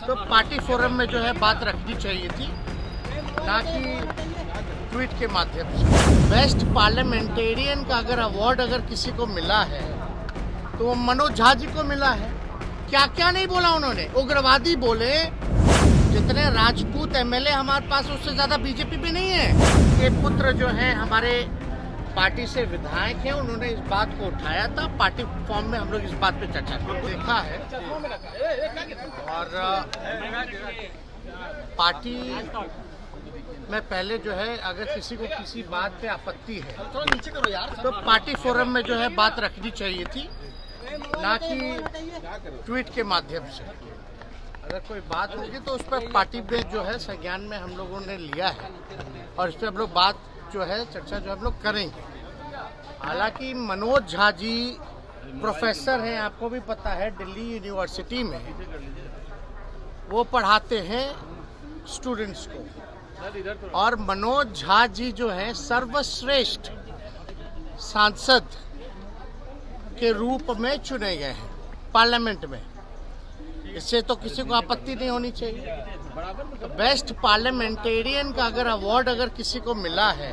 तो party forum में जो है बात रखनी चाहिए थी, ना कि ट्वीट के माध्यम से। बेस्ट पार्लियामेंटेरियन का अगर अवार्ड अगर किसी को मिला है तो वो मनोज झा जी को मिला है। क्या क्या नहीं बोला उन्होंने, उग्रवादी बोले। जितने राजपूत एमएलए हमारे पास उससे ज्यादा बीजेपी में नहीं है। ये पुत्र जो है हमारे पार्टी से विधायक हैं, उन्होंने इस बात को उठाया था। पार्टी फॉर्म में हम लोग इस बात पे चर्चा देखा है और पार्टी में पहले जो है अगर किसी को किसी बात पे आपत्ति है थोड़ा नीचे करो यार, तो पार्टी फोरम में जो है बात रखनी चाहिए थी, ना कि ट्वीट के माध्यम से। अगर कोई बात होगी तो उस पर पार्टी में जो है संज्ञान में हम लोगों ने लिया है और इस पर हम लोग बात जो है चर्चा जो हम लोग करेंगे। हालांकि मनोज झा जी प्रोफेसर हैं, आपको भी पता है, दिल्ली यूनिवर्सिटी में वो पढ़ाते हैं स्टूडेंट्स को। और मनोज झा जी जो है सर्वश्रेष्ठ सांसद के रूप में चुने गए हैं पार्लियामेंट में। इससे तो किसी को आपत्ति नहीं होनी चाहिए। तो बेस्ट पार्लियामेंटेरियन का अगर अवार्ड अगर किसी को मिला है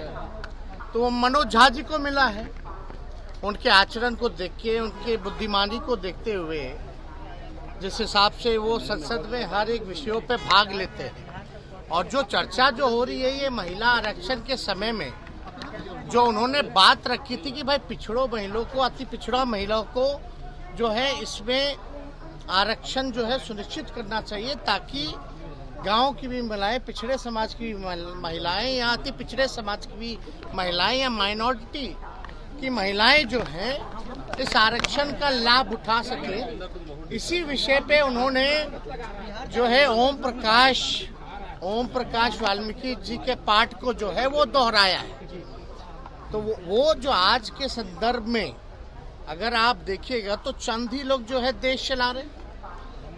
तो वो मनोज झा जी को मिला है। उनके आचरण को देख के, उनके बुद्धिमानी को देखते हुए, जिस हिसाब से वो संसद में हर एक विषयों पे भाग लेते हैं। और जो चर्चा जो हो रही है ये महिला आरक्षण के समय में जो उन्होंने बात रखी थी कि भाई पिछड़ों महिलाओं को, अति पिछड़ा महिलाओं को जो है इसमें आरक्षण जो है सुनिश्चित करना चाहिए, ताकि गांव की भी महिलाएं, पिछड़े समाज की महिलाएं या अति पिछड़े समाज की भी महिलाएं या माइनॉरिटी की महिलाएं जो हैं इस आरक्षण का लाभ उठा सके। इसी विषय पे उन्होंने जो है ओम प्रकाश वाल्मीकि जी के पाठ को जो है वो दोहराया है। तो वो जो आज के संदर्भ में अगर आप देखिएगा तो चंद ही लोग जो है देश चला रहे,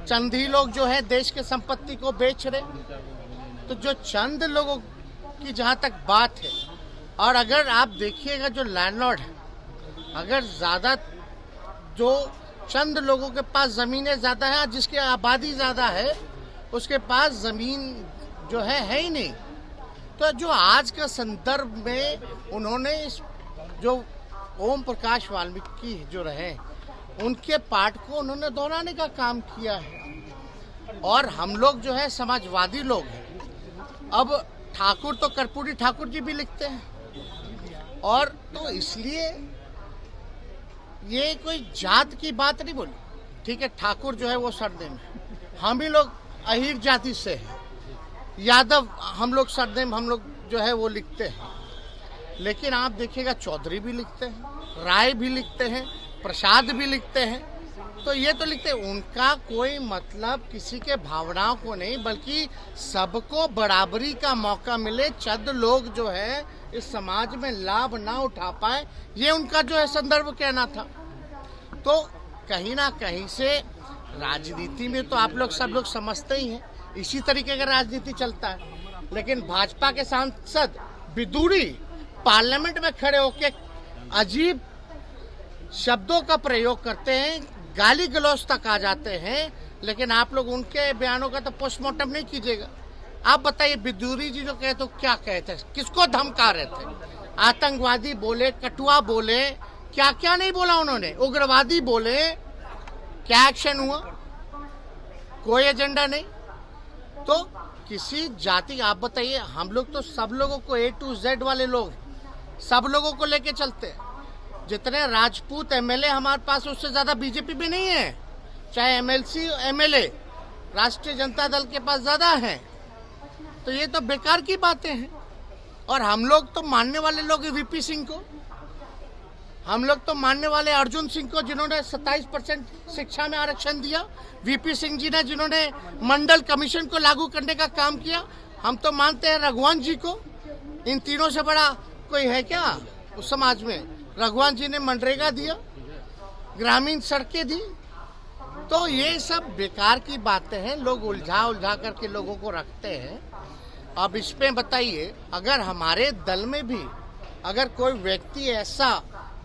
चंद ही लोग जो है देश के संपत्ति को बेच रहे। तो जो चंद लोगों की जहां तक बात है, और अगर आप देखिएगा जो लैंडलॉर्ड है, अगर ज्यादा जो चंद लोगों के पास जमीनें ज्यादा है, जिसकी आबादी ज्यादा है उसके पास जमीन जो है ही नहीं। तो जो आज का संदर्भ में उन्होंने इस जो ओम प्रकाश वाल्मीकि जो रहे उनके पाठ को उन्होंने दोहराने का काम किया है। और हम लोग जो है समाजवादी लोग हैं। अब ठाकुर तो कर्पूरी ठाकुर जी भी लिखते हैं, और तो इसलिए ये कोई जात की बात नहीं बोली। ठीक है, ठाकुर जो है वो सरनेम है, हम ही लोग अहीर जाति से हैं, यादव हम लोग सरनेम हम लोग जो है वो लिखते हैं। लेकिन आप देखिएगा चौधरी भी लिखते हैं, राय भी लिखते हैं, प्रसाद भी लिखते हैं। तो ये तो लिखते हैं, उनका कोई मतलब किसी के भावनाओं को नहीं, बल्कि सबको बराबरी का मौका मिले, चंद लोग जो है इस समाज में लाभ ना उठा पाए, ये उनका जो है संदर्भ कहना था। तो कहीं ना कहीं से राजनीति में तो आप लोग सब लोग समझते ही हैं, इसी तरीके का राजनीति चलता है। लेकिन भाजपा के सांसद विदुरी पार्लियामेंट में खड़े होकर अजीब शब्दों का प्रयोग करते हैं, गाली गलौज तक आ जाते हैं। लेकिन आप लोग उनके बयानों का तो पोस्टमार्टम नहीं कीजिएगा। आप बताइए, विदुरी जी जो कहे तो क्या कहते हैं, किसको धमका रहे थे? आतंकवादी बोले, कटुआ बोले, क्या क्या नहीं बोला उन्होंने, उग्रवादी बोले। क्या एक्शन हुआ? कोई एजेंडा नहीं। तो किसी जाति, आप बताइए, हम लोग तो सब लोगों को A to Z वाले लोग सब लोगों को लेके चलते हैं। जितने राजपूत एमएलए हमारे पास उससे ज्यादा बीजेपी में नहीं है, चाहे एमएलसी एमएलए राष्ट्रीय जनता दल के पास ज्यादा है। तो ये तो बेकार की बातें हैं। और हम लोग तो मानने वाले लोग वीपी सिंह को, हम लोग तो मानने वाले अर्जुन सिंह को, जिन्होंने 27% शिक्षा में आरक्षण दिया, वीपी सिंह जी ने जिन्होंने मंडल कमीशन को लागू करने का काम किया। हम तो मानते हैं रघुवंश जी को। इन तीनों से बड़ा कोई है क्या उस समाज में? रघुवंश जी ने मनरेगा दिया, ग्रामीण सड़कें दी। तो ये सब बेकार की बातें हैं, लोग उलझा करके लोगों को रखते हैं। अब इसमें बताइए, अगर हमारे दल में भी अगर कोई व्यक्ति ऐसा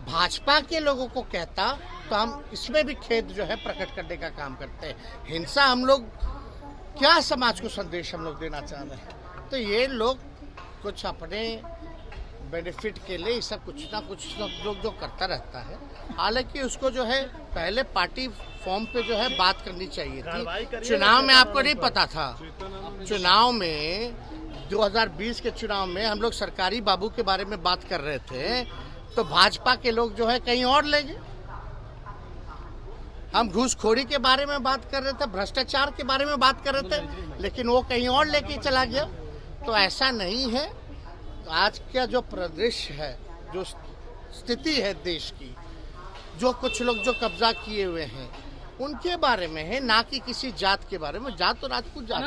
भाजपा के लोगों को कहता तो हम इसमें भी खेद जो है प्रकट करने का काम करते हैं। हिंसा हम लोग क्या समाज को संदेश हम लोग देना चाह रहे हैं? तो ये लोग कुछ अपने बेनिफिट के लिए सब कुछ ना कुछ सब लोग जो करता रहता है। हालांकि उसको जो है पहले पार्टी फॉर्म पे जो है बात करनी चाहिए थी। चुनाव में आपको नहीं पता था। चुनाव में 2020 के चुनाव में हम लोग सरकारी बाबू के बारे में बात कर रहे थे, तो भाजपा के लोग जो है कहीं और ले गए। हम घूसखोरी के बारे में बात कर रहे थे, भ्रष्टाचार के बारे में बात कर रहे थे, लेकिन वो कहीं और लेके चला गया। तो ऐसा नहीं है। आज का जो परिदृश्य है, जो स्थिति है देश की, जो कुछ लोग जो कब्जा किए हुए हैं उनके बारे में है, ना कि किसी जात के बारे में। जात तो राजपूत जात